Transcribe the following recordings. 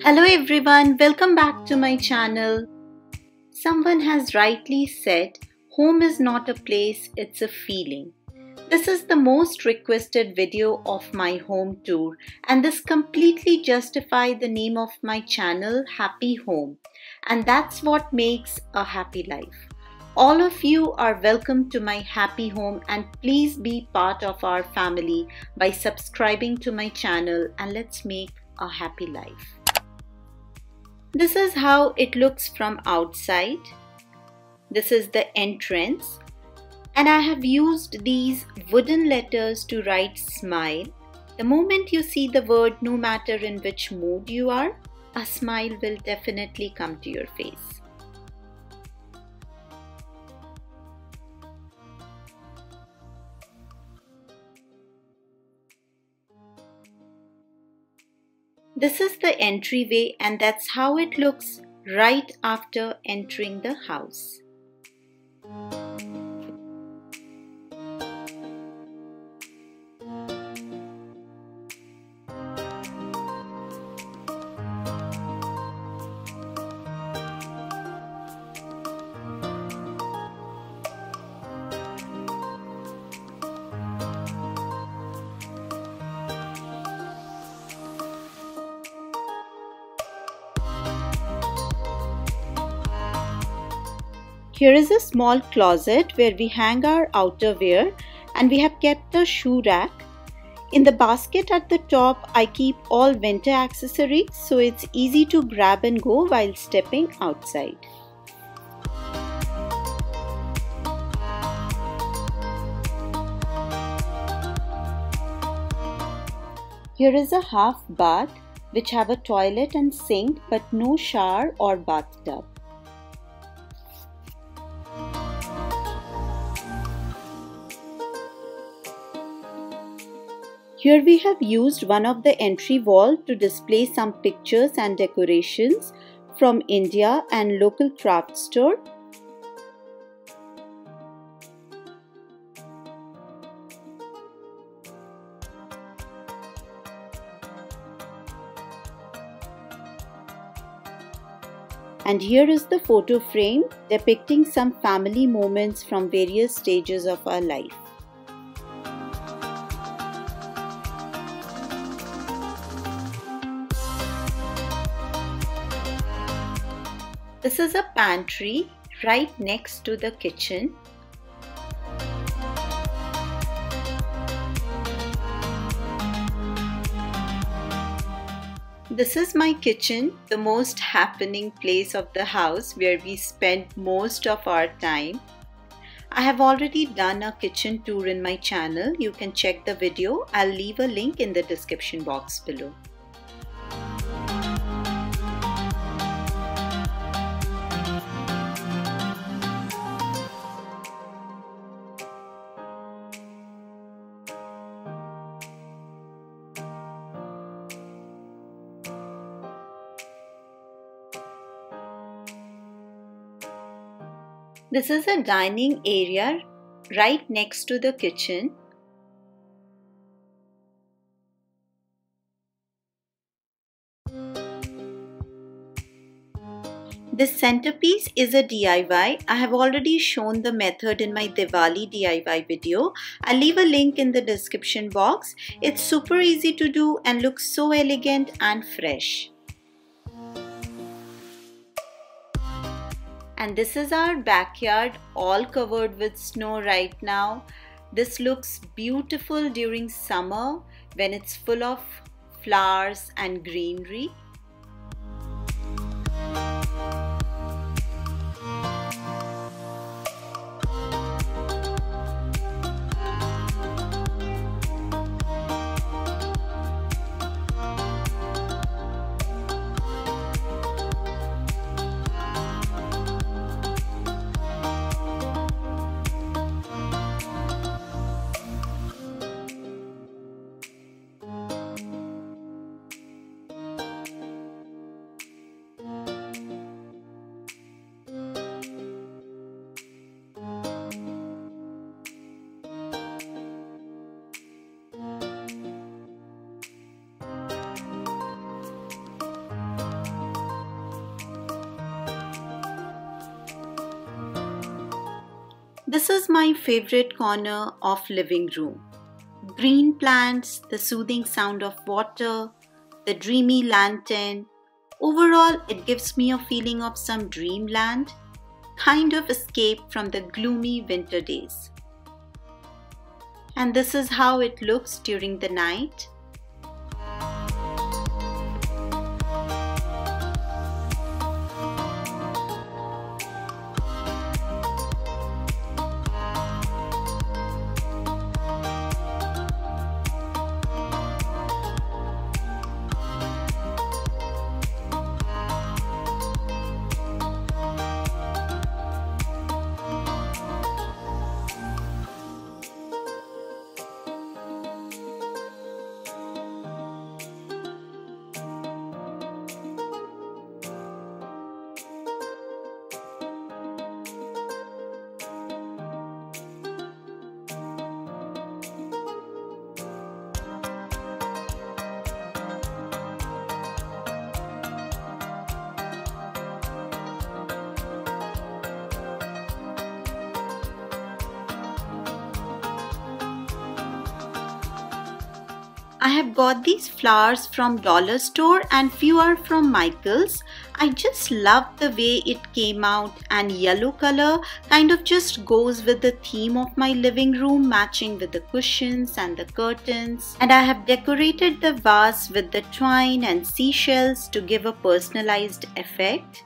Hello everyone, welcome back to my channel. Someone has rightly said, home is not a place, it's a feeling. This is the most requested video of my home tour, and this completely justifies the name of my channel, Happy Home, and that's what makes a happy life. All of you are welcome to my happy home, and please be part of our family by subscribing to my channel, and let's make a happy life. This is how it looks from outside. This is the entrance, and I have used these wooden letters to write smile. The moment you see the word, no matter in which mood you are, a smile will definitely come to your face. This is the entryway, and that's how it looks right after entering the house. Here is a small closet where we hang our outerwear, and we have kept the shoe rack. In the basket at the top, I keep all winter accessories so it's easy to grab and go while stepping outside. Here is a half bath which have a toilet and sink but no shower or bathtub. Here we have used one of the entry wall to display some pictures and decorations from India and local craft store. And here is the photo frame depicting some family moments from various stages of our life. This is a pantry right next to the kitchen. This is my kitchen, the most happening place of the house where we spend most of our time. I have already done a kitchen tour in my channel. You can check the video. I'll leave a link in the description box below. This is a dining area right next to the kitchen. This centerpiece is a DIY. I have already shown the method in my Diwali DIY video. I'll leave a link in the description box. It's super easy to do and looks so elegant and fresh. And this is our backyard, all covered with snow right now. This looks beautiful during summer when it's full of flowers and greenery. This is my favorite corner of living room. Green plants, the soothing sound of water, the dreamy lantern. Overall, it gives me a feeling of some dreamland, kind of escape from the gloomy winter days. And this is how it looks during the night. I have got these flowers from dollar store and few are from Michael's. I just love the way it came out, and yellow color kind of just goes with the theme of my living room, matching with the cushions and the curtains. And I have decorated the vase with the twine and seashells to give a personalized effect.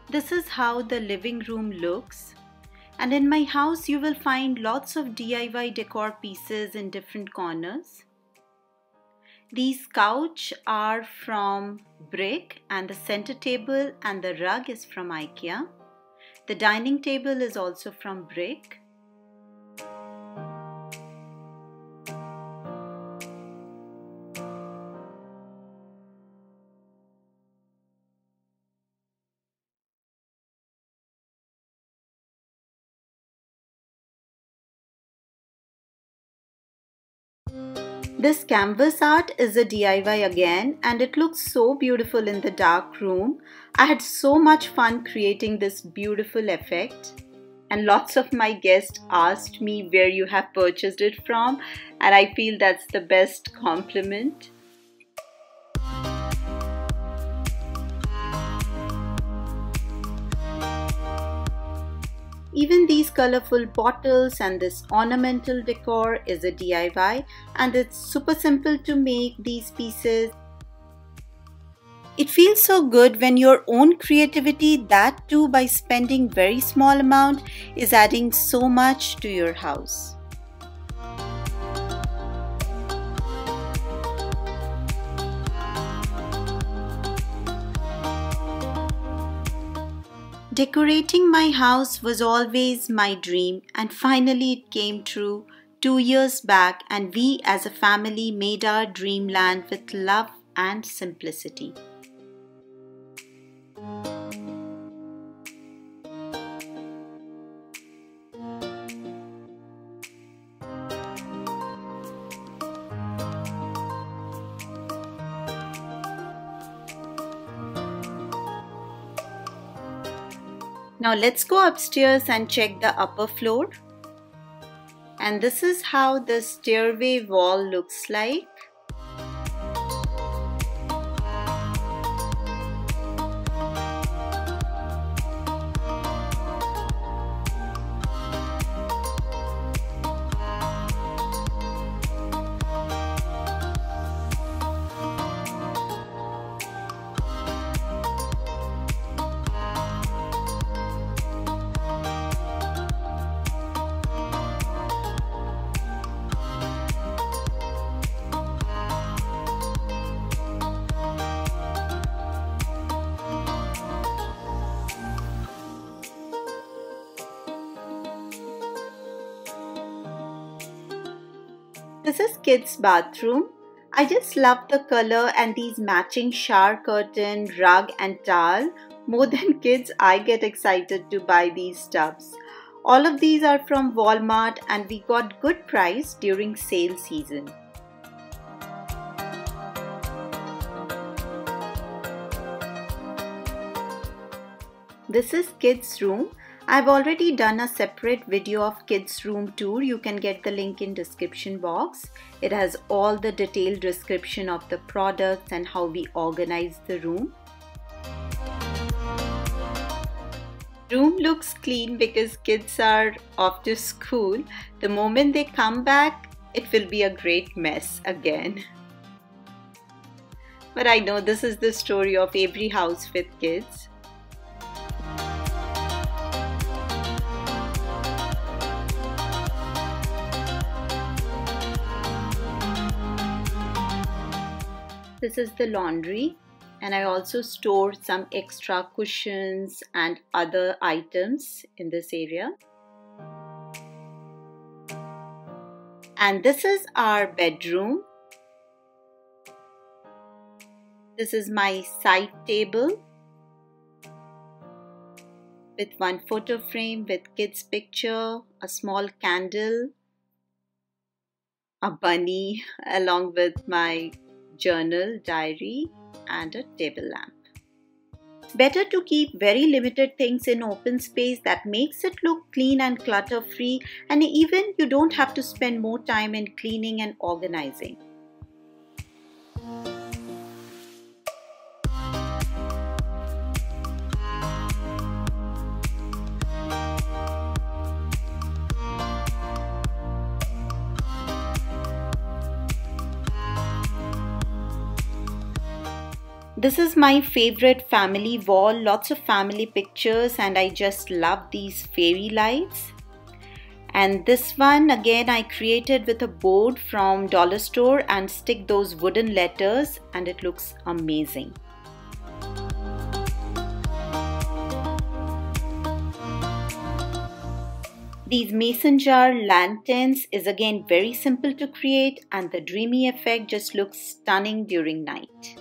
This is how the living room looks, and in my house you will find lots of DIY decor pieces in different corners. These couch are from brick and the center table and the rug is from IKEA. The dining table is also from brick. This canvas art is a DIY again, and it looks so beautiful in the dark room. I had so much fun creating this beautiful effect, and lots of my guests asked me where you have purchased it from, and I feel that's the best compliment. Even these colorful bottles and this ornamental decor is a DIY, and it's super simple to make these pieces. It feels so good when your own creativity, that too by spending very small amount, is adding so much to your house. Decorating my house was always my dream, and finally it came true 2 years back, and we as a family made our dreamland with love and simplicity. Now let's go upstairs and check the upper floor. And this is how the stairway wall looks like. This is kids' bathroom. I just love the color and these matching shower curtain, rug and towel. More than kids, I get excited to buy these tubs. All of these are from Walmart and we got good price during sale season. This is kids' room. I've already done a separate video of kids' room tour. You can get the link in description box. It has all the detailed description of the products and how we organize the room. Room looks clean because kids are off to school. The moment they come back, it will be a great mess again. But I know this is the story of every house with kids. This is the laundry, and I also store some extra cushions and other items in this area. And this is our bedroom. This is my side table with one photo frame with kids' picture, a small candle, a bunny along with my journal, diary and a table lamp. Better to keep very limited things in open space. That makes it look clean and clutter free, and even you don't have to spend more time in cleaning and organizing. This is my favorite family wall, lots of family pictures, and I just love these fairy lights. And this one again I created with a board from dollar store and stick those wooden letters, and it looks amazing. These mason jar lanterns is again very simple to create, and the dreamy effect just looks stunning during night.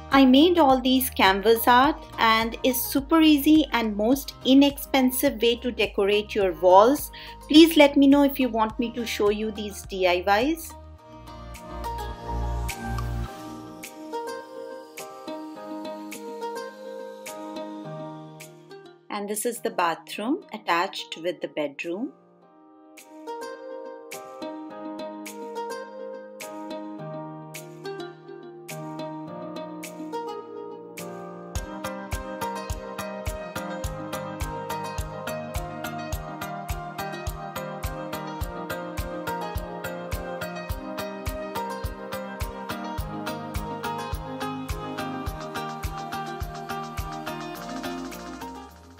I made all these canvas art and is super easy and most inexpensive way to decorate your walls. Please let me know if you want me to show you these DIYs. And this is the bathroom attached with the bedroom.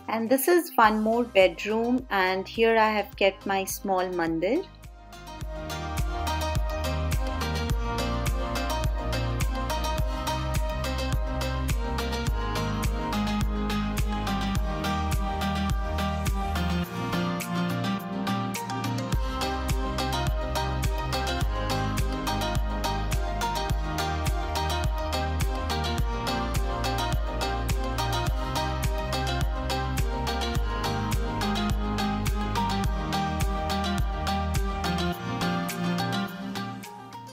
And this is one more bedroom, and here I have kept my small mandir.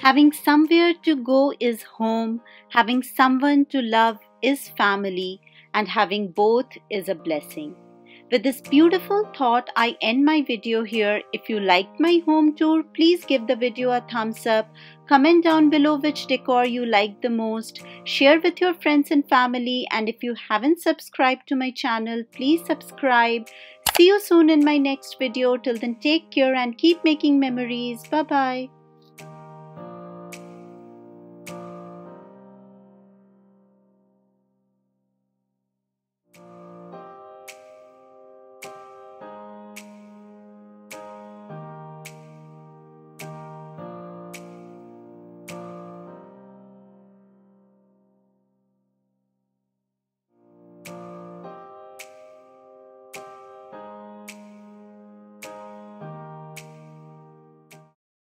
Having somewhere to go is home, having someone to love is family, and having both is a blessing. With this beautiful thought, I end my video here. If you liked my home tour, please give the video a thumbs up. Comment down below which decor you like the most. Share with your friends and family, and if you haven't subscribed to my channel, please subscribe. See you soon in my next video. Till then, take care and keep making memories. Bye bye.